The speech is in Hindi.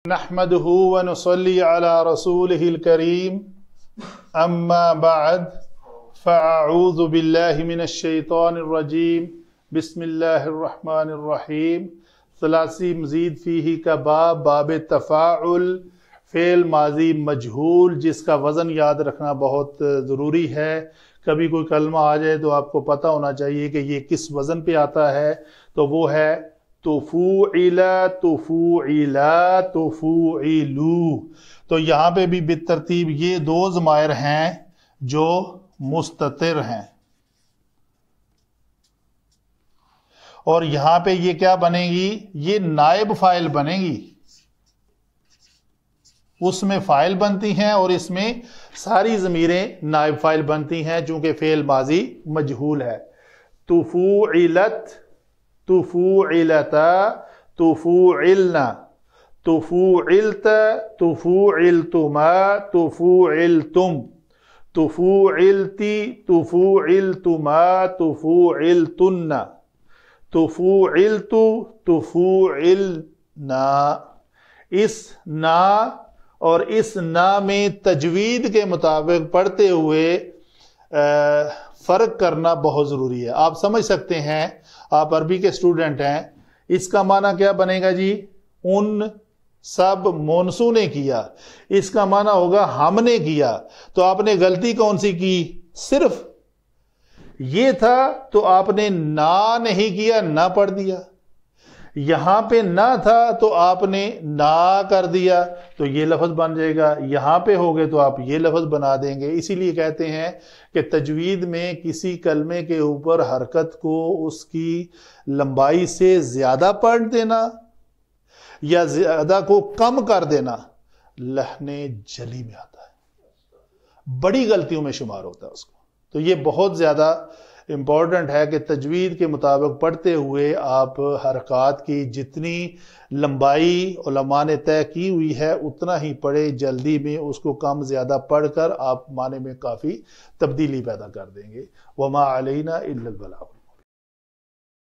नहमदुहु व नुसल्ली अला रसूलिहिल करीम अम्मा बअद फ़अऊज़ु बिल्लाहि मिनश शैतानिर रजीम बिस्मिल्लाहिर रहमानिर रहीम। सलासी मज़ीद फ़ीही का बाब तफ़ाउल फ़ेल माजी मजहूल जिसका वज़न याद रखना बहुत ज़रूरी है। कभी कोई कलमा आ जाए तो आपको पता होना चाहिए कि ये किस वज़न पे आता है। तो वो है तुफ़ूइला तुफ़ूइला तुफ़ूइलू। तो यहाँ पे भी बितरतीब ये दो ज़मायर हैं जो मुस्ततिर हैं और यहाँ पे ये क्या बनेगी, ये नायब फाइल बनेगी। उसमें फाइल बनती हैं और इसमें सारी ज़मीरें नायब फाइल बनती हैं चूंकि फेल माजी मजहूल है। तुफ़ूइलत तुफ़ूइलता तुफ़ूइलना तुफ़ूइलत तुफ़ूइलतुमा तुफ़ूइलतुम तुफ़ूइलती तुफ़ूइलतुमा तुफ़ूइलतुन्ना तुफ़ूइलतु तुफ़ूइलना। इस ना और इस ना में तजवीद के मुताबिक पढ़ते हुए फ़र्क करना बहुत ज़रूरी है। आप समझ सकते हैं, आप अरबी के स्टूडेंट हैं, इसका माना क्या बनेगा जी, उन सब मोनसू ने किया। इसका माना होगा हमने किया। तो आपने गलती कौन सी की, सिर्फ ये था तो आपने ना नहीं किया, ना पढ़ दिया। यहां पे ना था तो आपने ना कर दिया तो ये लफ्ज बन जाएगा। यहां पे हो गए तो आप ये लफ्ज बना देंगे। इसीलिए कहते हैं कि तजवीद में किसी कलमे के ऊपर हरकत को उसकी लंबाई से ज्यादा पढ़ देना या ज्यादा को कम कर देना लहने जली में आता है, बड़ी गलतियों में शुमार होता है उसको। तो ये बहुत ज्यादा इम्पॉर्टेंट है कि तजवीद के मुताबिक पढ़ते हुए आप हरकत की जितनी लंबाई उलमा ने तय की हुई है उतना ही पढ़े। जल्दी में उसको कम ज्यादा पढ़कर आप माने में काफ़ी तब्दीली पैदा कर देंगे। वमा अलैना इल्लल बलाग।